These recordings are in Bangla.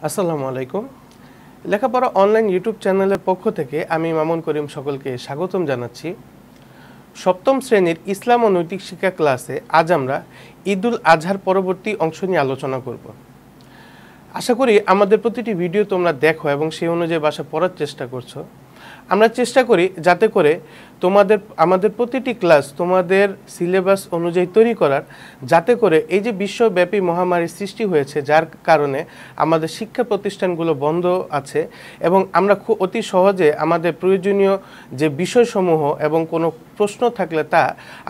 আসসালামু আলাইকুম। লেখাপড়া অনলাইন ইউটিউব চ্যানেলের পক্ষ থেকে আমি মামুন করিম সকলকে স্বাগতম জানাচ্ছি। সপ্তম শ্রেণীর ইসলাম ও নৈতিক শিক্ষা ক্লাসে আজ আমরা ঈদুল আজহার পরবর্তী অংশ নিয়ে আলোচনা করব। আশা করি আমাদের প্রতিটি ভিডিও তোমরা দেখো এবং সেই অনুযায়ী বাসা পড়ার চেষ্টা করছো। আমরা চেষ্টা করি যাতে করে আমাদের প্রতিটি ক্লাস তোমাদের সিলেবাস অনুযায়ী তৈরি করার, যাতে করে এই যে বিশ্বব্যাপী মহামারীর সৃষ্টি হয়েছে যার কারণে আমাদের শিক্ষা প্রতিষ্ঠানগুলো বন্ধ আছে এবং আমরা খুব অতি সহজে আমাদের প্রয়োজনীয় যে বিষয়সমূহ এবং কোনো প্রশ্ন থাকলে তা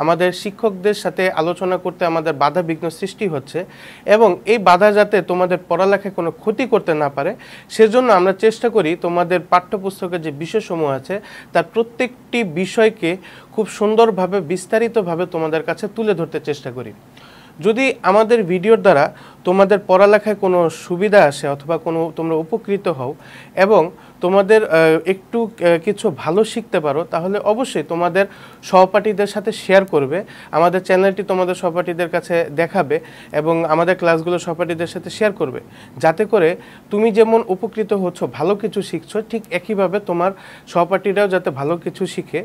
আমাদের শিক্ষকদের সাথে আলোচনা করতে আমাদের বাধা বিঘ্ন সৃষ্টি হচ্ছে এবং এই বাধা যাতে তোমাদের পড়ালেখায় কোনো ক্ষতি করতে না পারে সেজন্য আমরা চেষ্টা করি তোমাদের পাঠ্যপুস্তকের যে বিষয়সমূহ আছে তার প্রত্যেকটি বিষয়কে খুব সুন্দরভাবে বিস্তারিতভাবে তোমাদের কাছে তুলে ধরতে চেষ্টা করি। যদি আমাদের ভিডিওর দ্বারা তোমাদের পড়ালেখায় কোনো সুবিধা আসে অথবা তোমরা উপকৃত হও এবং তোমাদের একটু কিছু ভালো শিখতে পারো, তাহলে অবশ্যই তোমাদের সহপাঠীদের সাথে শেয়ার করবে। আমাদের চ্যানেলটি তোমাদের সহপাঠীদের কাছে দেখাবে এবং আমাদের ক্লাসগুলো সহপাঠীদের সাথে শেয়ার করবে, যাতে করে তুমি যেমন উপকৃত হচ্ছ, ভালো কিছু শিখছো, ঠিক একইভাবে তোমার সহপাঠীরাও যাতে ভালো কিছু শিখে।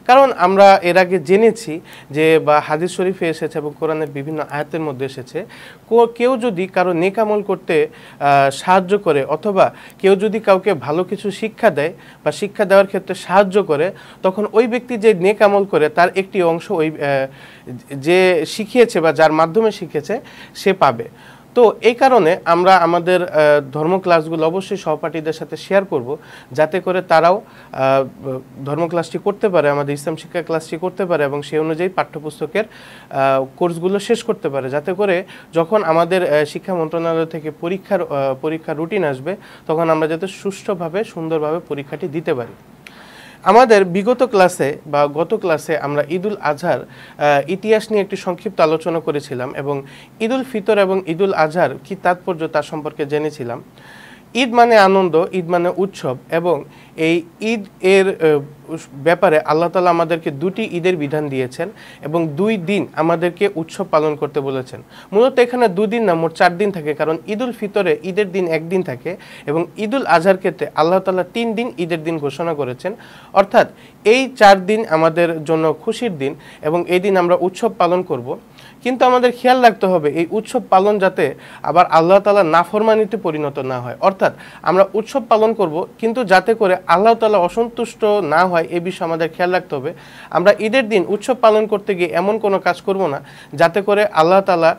কারণ আমরা এর আগে জেনেছি যে বা হাদিস শরীফে এসেছে এবং কোরআনের বিভিন্ন আয়াতের মধ্যে এসেছে, কেউ যদি কারো নেক আমল করতে সাহায্য করে অথবা কেউ যদি কাউকে ভালো কিছু শিক্ষা দেয় বা শিক্ষা দেওয়ার ক্ষেত্রে সাহায্য করে, তখন ওই ব্যক্তি যে নেক আমল করে তার একটি অংশ ওই যে শিখিয়েছে বা যার মাধ্যমে শিখেছে সে পাবে। তো এই কারণে আমরা আমাদের ধর্ম ক্লাসগুলো অবশ্যই সহপাঠীদের সাথে শেয়ার করব, যাতে করে তারাও ধর্ম ক্লাসটি করতে পারে, আমাদের ইসলাম শিক্ষা ক্লাসটি করতে পারে এবং সেই অনুযায়ী পাঠ্যপুস্তকের কোর্সগুলো শেষ করতে পারে, যাতে করে যখন আমাদের শিক্ষা মন্ত্রণালয় থেকে পরীক্ষার রুটিন আসবে তখন আমরা যাতে সুষ্ঠুভাবে সুন্দরভাবে পরীক্ষাটি দিতে পারি। আমাদের বিগত ক্লাসে বা গত ক্লাসে আমরা ঈদুল আজহার ইতিহাস নিয়ে একটি সংক্ষিপ্ত আলোচনা করেছিলাম এবং ঈদুল ফিতর এবং ঈদুল আজহার কী তাৎপর্য তার সম্পর্কে জেনেছিলাম। ঈদ মানে আনন্দ, ঈদ মানে উৎসব এবং এই ঈদ এর ব্যাপারে আল্লাহ তাআলা আমাদেরকে দুটি ঈদের বিধান দিয়েছেন এবং 2 দিন আমাদেরকে উৎসব পালন করতে বলেছেন। মূলত এখানে 2 দিন না, মোট 4 দিন থাকে, কারণ ঈদুল ফিতরে ঈদের দিন 1 দিন থাকে এবং ঈদুল আজহার ক্ষেত্রে আল্লাহ তাআলা 3 দিন ঈদের দিন ঘোষণা করেছেন। অর্থাৎ এই 4 দিন আমাদের জন্য খুশির দিন এবং এই দিন আমরা উৎসব পালন করব। কিন্তু আমাদের খেয়াল রাখতে হবে এই উৎসব পালন যাতে আবার আল্লাহ তাআলা নাফরমানিতে পরিণত না হয়। অর্থাৎ আমরা উৎসব পালন করব কিন্তু যাতে করে আল্লাহ তাআলা অসন্তুষ্ট না হয় এই বিষয়ে আমাদের খেয়াল রাখতে হবে। আমরা ঈদের দিন উৎসব পালন করতে গিয়ে এমন কোনো কাজ করব না যাতে করে আল্লাহ তাআলা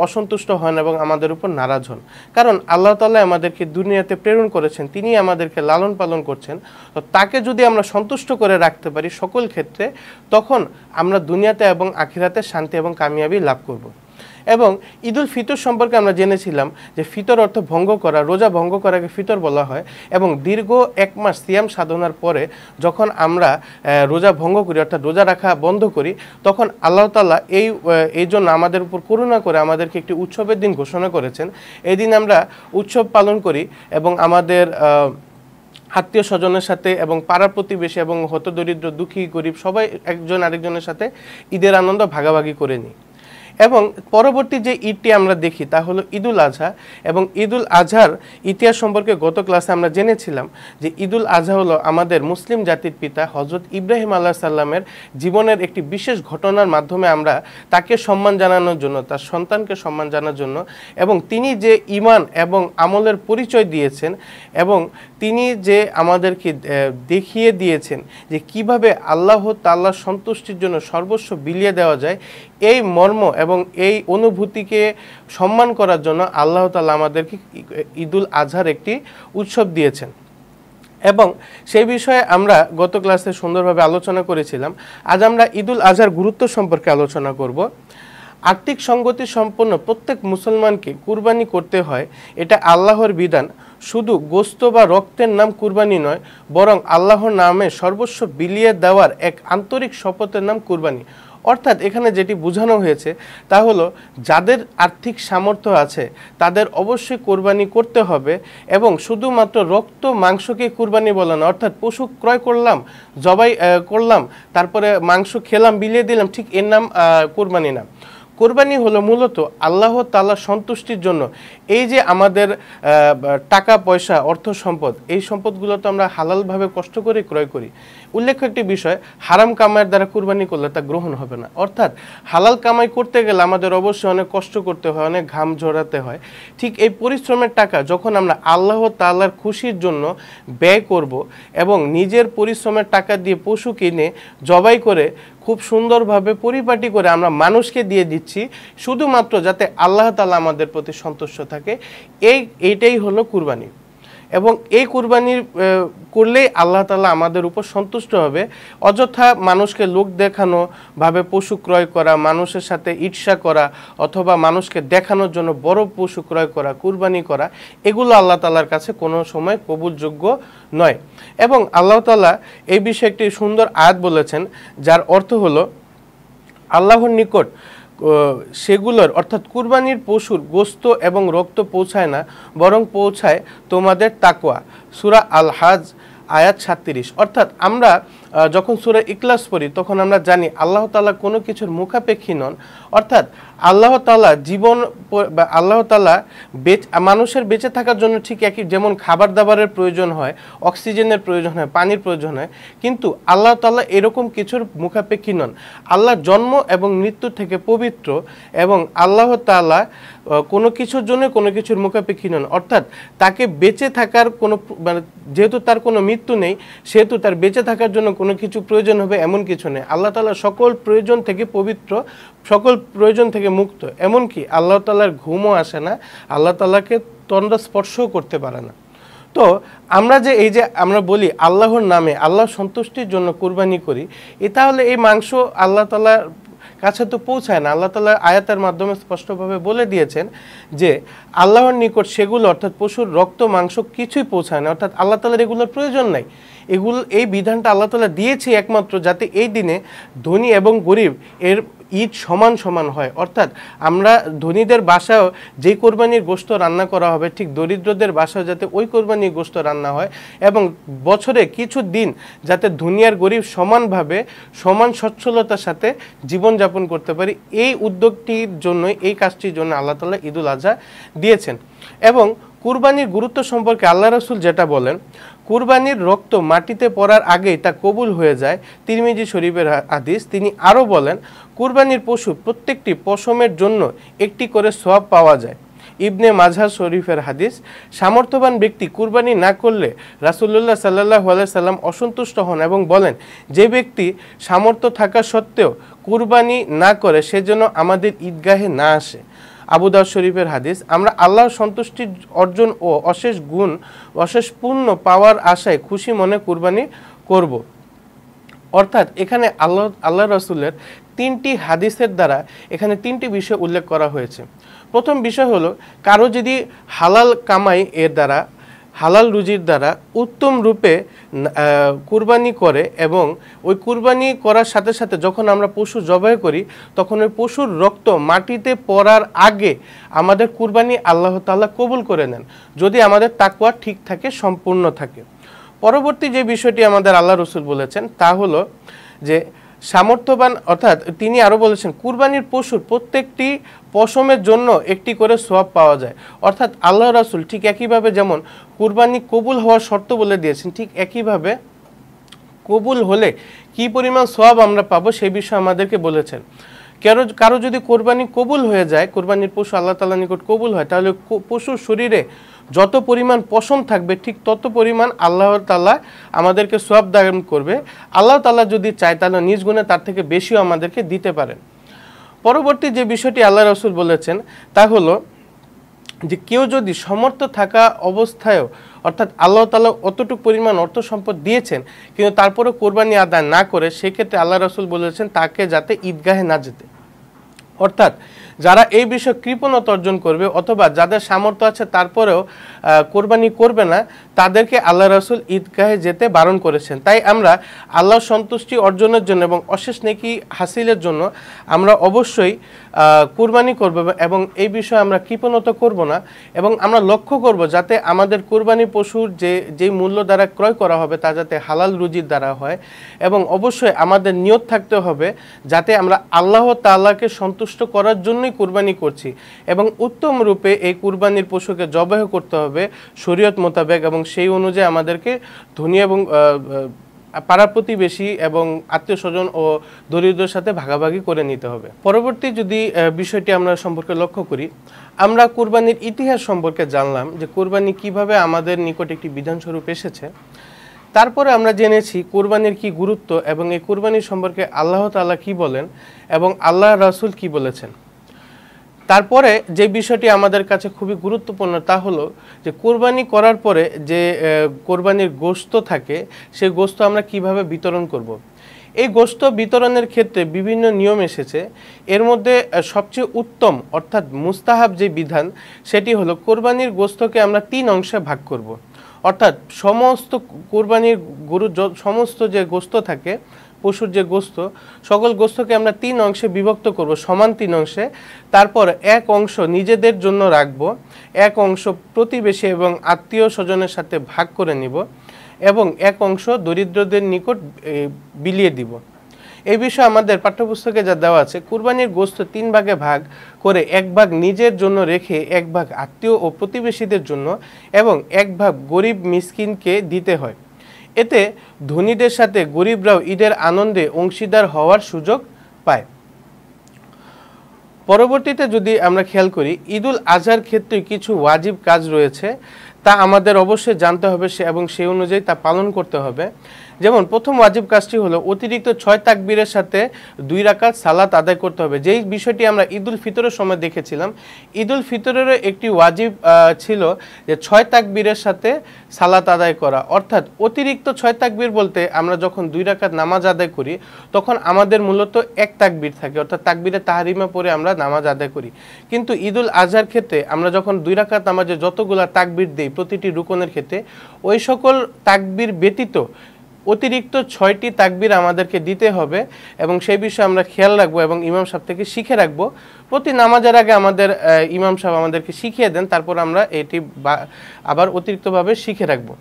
অসন্তুষ্ট হন এবং আমাদের উপর নারাজ হন। কারণ আল্লাহ তাআলা আমাদেরকে দুনিয়াতে প্রেরণ করেছেন, তিনি আমাদেরকে লালন পালন করছেন। তো তাকে যদি আমরা সন্তুষ্ট করে রাখতে পারি সকল ক্ষেত্রে, তখন আমরা দুনিয়াতে এবং আখিরাতে শান্তি এবং কামিয়াবি লাভ করব। এবং ঈদুল ফিতর সম্পর্কে আমরা জেনেছিলাম যে ফিতর অর্থ ভঙ্গ করা, রোজা ভঙ্গ করাকে ফিতর বলা হয় এবং দীর্ঘ 1 মাস সিয়াম সাধনার পরে যখন আমরা রোজা ভঙ্গ করি অর্থাৎ রোজা রাখা বন্ধ করি, তখন আল্লাহ তাআলা এই জন্য আমাদের উপর করুণা করে আমাদেরকে একটি উৎসবের দিন ঘোষণা করেছেন। এই দিন আমরা উৎসব পালন করি এবং আমাদের আত্মীয় স্বজনের সাথে এবং পাড়া প্রতিবেশী এবং হতদরিদ্র দুঃখী গরিব সবাই একজন আরেকজনের সাথে ঈদের আনন্দ ভাগাভাগি করে নিই। এবং পরবর্তী যে ঈদটি আমরা দেখি তা হলো ঈদুল আজহা এবং ঈদুল আজহার ইতিহাস সম্পর্কে গত ক্লাসে আমরা জেনেছিলাম যে ঈদুল আজহা হলো আমাদের মুসলিম জাতির পিতা হযরত ইব্রাহিম আলাইহিস সালামের জীবনের একটি বিশেষ ঘটনার মাধ্যমে আমরা তাকে সম্মান জানানোর জন্য, তার সন্তানকে সম্মান জানানোর জন্য এবং তিনি যে ঈমান এবং আমলের পরিচয় দিয়েছেন এবং তিনি যে আমাদেরকে দেখিয়ে দিয়েছেন যে কিভাবে আল্লাহ তাআলার সন্তুষ্টির জন্য সর্বস্ব বিলিয়ে দেওয়া যায়, এই মর্ম এবং এই অনুভূতিকে সম্মান করার জন্য আল্লাহ তাআলা আমাদেরকে ঈদুল আজহার একটি উৎসব দিয়েছেন এবং সেই বিষয়ে আমরা গত ক্লাসে সুন্দরভাবে আলোচনা করেছিলাম। আজ আমরা ঈদুল আজহার গুরুত্ব সম্পর্কে আলোচনা করব। আর্থিক সঙ্গতি সম্পন্ন প্রত্যেক মুসলমানকে কুরবানি করতে হয়, এটা আল্লাহর বিধান। শুধু গোস্ত বা রক্তের নাম কুরবানি নয়, বরং আল্লাহর নামে সর্বস্ব বিলিয়ে দেওয়ার এক আন্তরিক শপথের নাম কুরবানি। অর্থাৎ এখানে যেটি বোঝানো হয়েছে তা হলো যাদের আর্থিক সামর্থ্য আছে তাদের অবশ্যই কোরবানি করতে হবে এবং শুধুমাত্র রক্ত মাংসকে কুরবানি বলে না, অর্থাৎ পশু ক্রয় করলাম, জবাই করলাম, তারপরে মাংস খেলাম, বিলিয়ে দিলাম, ঠিক এর নাম কোরবানি না। কোরবানি হলো মূলত আল্লাহ তাআলার সন্তুষ্টির জন্য। এই যে আমাদের টাকা পয়সা অর্থ সম্পদ, এই সম্পদগুলো তো আমরা হালালভাবে কষ্ট করে ক্রয় করি। উল্লেখ্য একটি বিষয়, হারাম কামাইয়ের দ্বারা কুরবানি করলে তা গ্রহণ হবে না। অর্থাৎ হালাল কামাই করতে গেলে আমাদের অবশ্যই অনেক কষ্ট করতে হয়, অনেক ঘাম ঝরাতে হয়। ঠিক এই পরিশ্রমের টাকা যখন আমরা আল্লাহ তাআলার খুশির জন্য ব্যয় করব এবং নিজের পরিশ্রমের টাকা দিয়ে পশু কিনে জবাই করে খুব সুন্দরভাবে পরিপাটি করে আমরা মানুষকে দিয়ে দিচ্ছি শুধুমাত্র যাতে আল্লাহ তাআলা আমাদের প্রতি সন্তুষ্ট থাকে, এইটাই হলো কুরবানি। এবং এই কুরবানি করলেই আল্লাহ তাআলা আমাদের উপর সন্তুষ্ট হবে। অযথা মানুষকে লোক দেখানো ভাবে পশু ক্রয় করা, মানুষের সাথে ঈর্ষা করা অথবা মানুষকে দেখানোর জন্য বড় পশু ক্রয় করা, কুরবানি করা, এগুলো আল্লাহ তাআলার কাছে কোনো সময় কবুলযোগ্য নয়। এবং আল্লাহ তাআলা এই বিষয়ে একটি সুন্দর আয়াত বলেছেন, যার অর্থ হলো আল্লাহর নিকট সেগুলোর অর্থাৎ কুরবানির পশুর গোস্ত এবং রক্ত পৌঁছায় না, বরং পৌঁছায় তোমাদের তাকওয়া। সূরা আল হাজ আয়াত 37। অর্থাৎ আমরা যখন সূরা ইখলাস পড়ি তখন আমরা জানি আল্লাহ তাআলা কোনো কিছুর মুখাপেক্ষী নন। অর্থাৎ আল্লাহ তাআলা জীবন বা আল্লাহ তাআলা মানুষের বেঁচে থাকার জন্য ঠিক একই যেমন খাবার দাবারের প্রয়োজন হয়, অক্সিজেনের প্রয়োজন হয়, পানির প্রয়োজন হয়, কিন্তু আল্লাহ তাআলা এরকম কিছুর মুখাপেক্ষী নন। আল্লাহ জন্ম এবং মৃত্যু থেকে পবিত্র এবং আল্লাহ তাআলা কোনো কিছুর জন্য কোনো কিছুর মুখাপেক্ষী নন। অর্থাৎ তাকে বেঁচে থাকার কোনো মানে যেহেতু তার কোনো মৃত্যু নেই সেহেতু তার বেঁচে থাকার জন্য কোনো কিছু প্রয়োজন হবে এমন কিছু নেই। আল্লাহ তাআলা সকল প্রয়োজন থেকে পবিত্র, সকল প্রয়োজন থেকে মুক্ত। এমনকি আল্লাহ তাআলার ঘুমও আসে না, আল্লাহ তাআলাকে তন্দ্রা স্পর্শও করতে পারে না। তো আমরা যে এই যে আমরা বলি আল্লাহর নামে আল্লাহর সন্তুষ্টির জন্য কুরবানি করি, তাহলে এই মাংস আল্লাহ তাআলার কাছে তো পৌঁছায় না। আল্লাহ তাআলা আয়াতের মাধ্যমে স্পষ্টভাবে বলে দিয়েছেন যে আল্লাহর নিকট সেগুলো অর্থাৎ পশুর রক্ত মাংস কিছুই পৌঁছায় না। অর্থাৎ আল্লাহ তাআলার এগুলোর প্রয়োজন নাই। এই বিধানটা আল্লাহ তাআলা দিয়েছে একমাত্র যাতে এই দিনে ধনী এবং গরিব এর ঈদ সমান সমান হয়। অর্থাৎ আমরা ধনীদের বাসায়ও যে কোরবানির গোশত রান্না করা হবে ঠিক দরিদ্রদের বাসায় যাতে ওই কোরবানির গোশত রান্না হয় এবং বছরে কিছু দিন যাতে ধনী আর গরিব সমানভাবে সমান সচ্ছলতার সাথে জীবনযাপন করতে পারি, এই উদ্যোগটির জন্যই এই কাজটির জন্য আল্লাহ তাআলা ঈদুল আজহা দিয়েছেন। এবং কুরবানির গুরুত্ব সম্পর্কে আল্লাহ রাসূল যেটা বলেন, কুরবানির রক্ত মাটিতে পড়ার আগেই তা কবুল হয়ে যায়, তিরমিজি শরীফের হাদিস। তিনি আরও বলেন, কুরবানির পশু প্রত্যেকটি পশমের জন্য একটি করে সওয়াব পাওয়া যায়, ইবনে মাজাহ শরীফের হাদিস। সামর্থ্যবান ব্যক্তি কুরবানি না করলে রাসূলুল্লাহ সাল্লাল্লাহু আলাইহি সাল্লাম অসন্তুষ্ট হন এবং বলেন, যে ব্যক্তি সামর্থ্য থাকা সত্ত্বেও কুরবানি না করে সে যেন আমাদের ঈদগাহে না আসে, আবু দাউদ শরীফের হাদিস। আমরা আল্লাহর সন্তুষ্টি অর্জন ও অশেষ পুণ্য পাওয়ার আশায় খুশি মনে কুরবানি করব। অর্থাৎ এখানে আল্লাহ রাসূলের 3টি হাদিসের দ্বারা এখানে 3টি বিষয় উল্লেখ করা হয়েছে। প্রথম বিষয় হলো, কারো যদি হালাল কামাই এর দ্বারা হালাল রুজির দ্বারা উত্তম রূপে কুরবানি করে এবং ওই কুরবানি করার সাথে সাথে যখন আমরা পশু জবাই করি তখন ওই পশুর রক্ত মাটিতে পড়ার আগে আমাদের কুরবানি আল্লাহ তাআলা কবুল করে নেন, যদি আমাদের তাকওয়া ঠিক থাকে, সম্পূর্ণ থাকে। পরবর্তী যে বিষয়টি আমাদের আল্লাহ রাসূল বলেছেন তা হলো যে সামর্থ্যবান, অর্থাৎ তিনি আরও বলেছেন কুরবানির পশুর প্রত্যেকটি পশমের জন্য একটি করে সওয়াব পাওয়া যায়। অর্থাৎ আল্লাহ রাসূল ঠিক একইভাবে যেমন কুরবানি কবুল হওয়ার শর্ত বলে দিয়েছেন, ঠিক একইভাবে কবুল হলে কি পরিমাণ সওয়াব আমরা পাবো সেই বিষয়ে আমাদেরকে বলেছেন। কারো যদি কোরবানি কবুল হয়ে যায়, কোরবানির পশু আল্লাহ তাআলার নিকট কবুল হয়, তাহলে পশুর শরীরে যত পরিমাণ পশম থাকবে ঠিক তত পরিমাণ আল্লাহ তাআলা আমাদেরকে সওয়াব দান করবে। আল্লাহ তাআলা যদি চায় তাহলে নিজ গুণে তার থেকে বেশিও আমাদেরকে দিতে পারেন। পরবর্তী যে বিষয়টি আল্লাহ রাসূল বলেছেন তা হলো যে কেউ যদি সমর্থ থাকা অবস্থায়ও অর্থাৎ আল্লাহ তাআলা অতটুকু পরিমাণ অর্থ সম্পদ দিয়েছেন কিন্তু তারপরেও কোরবানি আদায় না করে, সেক্ষেত্রে আল্লাহ রাসূল বলেছেন তাকে যাতে ঈদগাহে না যেতে। অর্থাৎ যারা এই বিষয়ে কৃপণতা অর্জন করবে অথবা যাদের সামর্থ্য আছে তারপরেও কোরবানি করবে না, তাদেরকে আল্লাহ রাসূল ঈদগাহে যেতে বারণ করেছেন। তাই আমরা আল্লাহর সন্তুষ্টি অর্জনের জন্য এবং অশেষ নেকি হাসিলের জন্য আমরা অবশ্যই কুরবানি করব এবং এই বিষয়ে আমরা কৃপণতা করব না এবং আমরা লক্ষ্য করব যাতে আমাদের কুরবানি পশুর যেই মূল্য দ্বারা ক্রয় করা হবে তা যাতে হালাল রুজির দ্বারা হয় এবং অবশ্যই আমাদের নিয়ত থাকতে হবে যাতে আমরা আল্লাহ তাআলাকে সন্তুষ্ট সন্তুষ্ট করার জন্যই কুরবানি করছি এবং উত্তম রূপে এই কুরবানির পশুকে জবাহ করতে হবে শরীয়ত মোতাবেক এবং সেই অনুযায়ী আমাদেরকে ধনী এবং পাড়া প্রতিবেশী এবং আত্মীয় স্বজন ও দরিদ্রের সাথে ভাগাভাগি করে নিতে হবে। পরবর্তী যদি বিষয়টি আমরা সম্পর্কে লক্ষ্য করি, আমরা কুরবানির ইতিহাস সম্পর্কে জানলাম যে কুরবানি কিভাবে আমাদের নিকট একটি বিধানস্বরূপ এসেছে। তারপরে আমরা জেনেছি কুরবানির কি গুরুত্ব এবং এই কুরবানির সম্পর্কে আল্লাহ তাআলা কি বলেন এবং আল্লাহ রাসূল কি বলেছেন। তারপরে যে বিষয়টি আমাদের কাছে খুবই গুরুত্বপূর্ণ তা হলো যে কোরবানি করার পরে যে কোরবানির গোশত থাকে সেই গোশত আমরা কিভাবে বিতরণ করব। এই গোশত বিতরণের ক্ষেত্রে বিভিন্ন নিয়ম এসেছে। এর মধ্যে সবচেয়ে উত্তম অর্থাৎ মুস্তাহাব যে বিধান সেটি হলো কোরবানির গোশতকে আমরা 3 অংশে ভাগ করব। অর্থাৎ সমস্ত কোরবানির গরুর সমস্ত যে গোশত থাকে পশুর যে গোশত সকল গোশতকে আমরা 3 অংশে বিভক্ত করব, সমান 3 অংশে। তারপর এক অংশ নিজেদের জন্য রাখব, এক অংশ প্রতিবেশী এবং আত্মীয় স্বজনের সাথে ভাগ করে নিব এবং এক অংশ দরিদ্রদের নিকট বিলিয়ে দিব। এই বিষয়ে আমাদের পাঠ্যপুস্তকে যা দেওয়া আছে কুরবানির গোশত 3 ভাগে ভাগ করে 1 ভাগ নিজের জন্য রেখে 1 ভাগ আত্মীয় ও প্রতিবেশীদের জন্য এবং 1 ভাগ গরিব মিসকিনকে দিতে হয়। এতে ধনীদের সাথে গরিবরাও ঈদের আনন্দে অংশীদার হওয়ার সুযোগ পায়। পরবর্তীতে যদি আমরা খেয়াল করি ঈদুল আজহার ক্ষেত্রে কিছু ওয়াজিব কাজ রয়েছে, তা আমাদের অবশ্যই জানতে হবে এবং সেই অনুযায়ী তা পালন করতে হবে। যেমন প্রথম ওয়াজিব কাজটি হলো অতিরিক্ত 6 তাকবীরের সাথে 2 রাকাত সালাত আদায় করতে হবে। যেই বিষয়টি আমরা ঈদুল ফিতরের সময় দেখেছিলাম, ঈদুল ফিতরেরও একটি ওয়াজিব ছিল যে 6 তাকবীরের সাথে সালাত আদায় করা। অর্থাৎ অতিরিক্ত 6 তাকবীর বলতে আমরা যখন 2 রাকাত নামাজ আদায় করি তখন আমাদের মূলত 1 তাকবীর থাকে, অর্থাৎ তাকবীরে তাহরিমা পড়ে আমরা নামাজ আদায় করি। কিন্তু ঈদুল আজহার ক্ষেত্রে আমরা যখন 2 রাকাত নামাজে যতগুলা তাকবীর দেই প্রতিটি রুকনের ক্ষেত্রে ওই সকল তাকবীর ব্যতীত অতিরিক্ত 6টি তাকবীর আমাদেরকে দিতে হবে এবং সেই বিষয়ে আমরা খেয়াল রাখবো এবং ইমাম সাহেব থেকে শিখে রাখবো। প্রতি নামাজের আগে আমাদের ইমাম সাহেব আমাদেরকে শিখিয়ে দেন, তারপর আমরা এটি আবার অতিরিক্তভাবে শিখে রাখবো।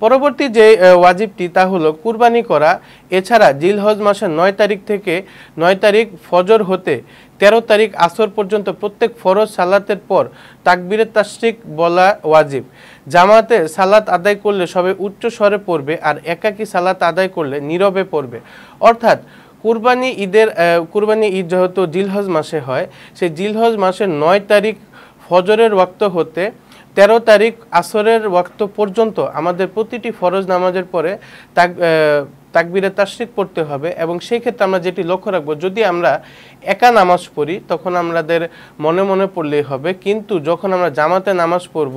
পরবর্তী যে ওয়াজিবটি তা হলো কুরবানি করা। এছাড়া জিলহজ মাসের 9 তারিখ থেকে 9 তারিখ ফজর হতে 13 তারিখ আসর পর্যন্ত প্রত্যেক ফরজ সালাতের পর তাকবীরে তাশরিক বলা ওয়াজিব। জামাতে সালাত আদায় করলে সবাই উচ্চ স্বরে পড়বে আর একাকী সালাত আদায় করলে নীরবে পড়বে। অর্থাৎ কুরবানি ঈদ যেহেতু জিলহজ মাসে হয়, সেই জিলহজ মাসের 9 তারিখ ফজরের ওয়াক্ত হতে 13 তারিখ আসরের ওয়াক্ত পর্যন্ত আমাদের প্রতিটি ফরজ নামাজের পরে তাকবীরে তাশরিক পড়তে হবে এবং সেই ক্ষেত্রে আমরা যেটি লক্ষ্য রাখবো, যদি আমরা একা নামাজ পড়ি তখন আমাদের মনে মনে পড়লেই হবে, কিন্তু যখন আমরা জামাতে নামাজ পড়ব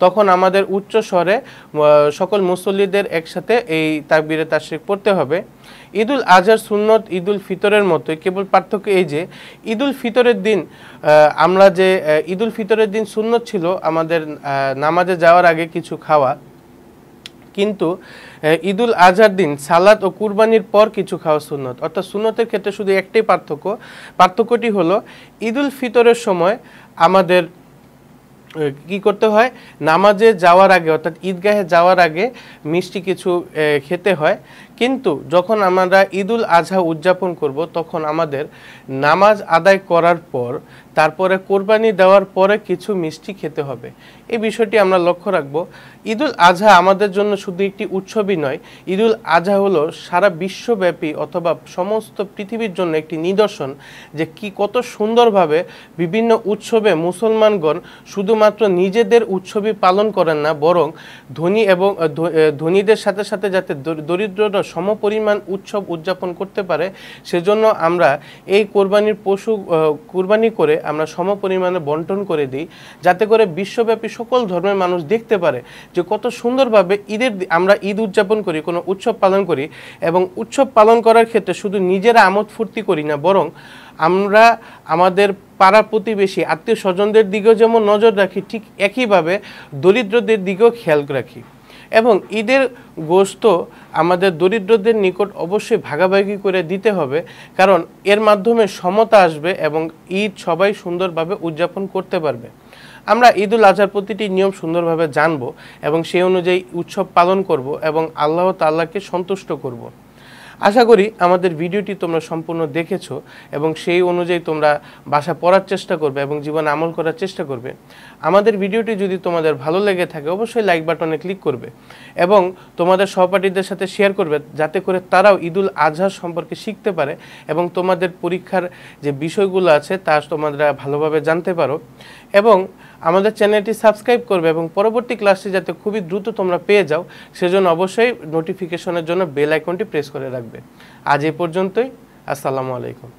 তখন আমাদের উচ্চ স্বরে সকল মুসল্লিদের একসাথে এই তাকবীরে তাশরিক পড়তে হবে। ঈদুল আজহার সুন্নত ঈদুল ফিতরের মতোই, কেবল পার্থক্য এই যে ঈদুল ফিতরের দিন ঈদুল ফিতরের দিন সুন্নত ছিল আমাদের নামাজে যাওয়ার আগে কিছু খাওয়া, কিন্তু ঈদুল আজহার দিন সালাত ও কুরবানির পর কিছু খাওয়া সুন্নত। অর্থাৎ সুন্নতের ক্ষেত্রে শুধু একটাই পার্থক্যটি হলো ঈদুল ফিতরের সময় আমাদের কি করতে হয়, নামাজে যাওয়ার আগে অর্থাৎ ঈদগাহে যাওয়ার আগে মিষ্টি কিছু খেতে হয়, কিন্তু যখন আমরা ঈদুল আজহা উদযাপন করব তখন আমাদের নামাজ আদায় করার পর তারপরে কোরবানি দেওয়ার পরে কিছু মিষ্টি খেতে হবে। এই বিষয়টি আমরা লক্ষ্য রাখব। ঈদুল আজহা আমাদের জন্য শুধু একটি উৎসবই নয়, ঈদুল আজহা হলো সারা বিশ্বব্যাপী অথবা সমস্ত পৃথিবীর জন্য একটি নিদর্শন যে কত সুন্দরভাবে বিভিন্ন উৎসবে মুসলমানগণ শুধুমাত্র নিজেদের উৎসবই পালন করেন না, বরং ধনী এবং ধনীদের সাথে সাথে যাতে দরিদ্ররা সমপরিমাণ উৎসব উদযাপন করতে পারে সেজন্য আমরা এই কোরবানি করে আমরা সমপরিমাণে বন্টন করে দিই, যাতে করে বিশ্বব্যাপী সকল ধর্মের মানুষ দেখতে পারে যে কত সুন্দরভাবে আমরা ঈদ উদযাপন করি, কোনো উৎসব পালন করি এবং উৎসব পালন করার ক্ষেত্রে শুধু নিজেরা আমোদ ফুর্তি করি না, বরং আমরা আমাদের পাড়া প্রতিবেশী আত্মীয় স্বজনদের দিকেও যেমন নজর রাখি ঠিক একইভাবে দরিদ্রদের দিকেও খেয়াল রাখি এবং ঈদের গোশত আমাদের দরিদ্রদের নিকট অবশ্যই ভাগাভাগি করে দিতে হবে, কারণ এর মাধ্যমে সমতা আসবে এবং ঈদ সবাই সুন্দরভাবে উদযাপন করতে পারবে। আমরা ঈদুল আজহার প্রতিটি নিয়ম সুন্দরভাবে জানব এবং সেই অনুযায়ী উৎসব পালন করব এবং আল্লাহ তাআলাকে সন্তুষ্ট করব। আশা করি আমাদের ভিডিওটি তোমরা সম্পূর্ণ দেখেছো এবং সেই অনুযায়ী তোমরা বাসা পড়ার চেষ্টা করবে এবং জীবনে আমল করার চেষ্টা করবে। আমাদের ভিডিওটি যদি তোমাদের ভালো লেগে থাকে অবশ্যই লাইক বাটনে ক্লিক করবে এবং তোমাদের সহপাঠীদের সাথে শেয়ার করবে, যাতে করে তারাও ঈদুল আজহা সম্পর্কে শিখতে পারে এবং তোমাদের পরীক্ষার যে বিষয়গুলো আছে তা তোমরা ভালোভাবে জানতে পারো। এবং আমাদের চ্যানেলটি সাবস্ক্রাইব করবে এবং পরবর্তী ক্লাসটি যাতে খুবই দ্রুত তোমরা পেয়ে যাও সেজন্য অবশ্যই নোটিফিকেশনের জন্য বেল আইকনটি প্রেস করে রাখবে। আজ এই পর্যন্তই। আসসালামু আলাইকুম।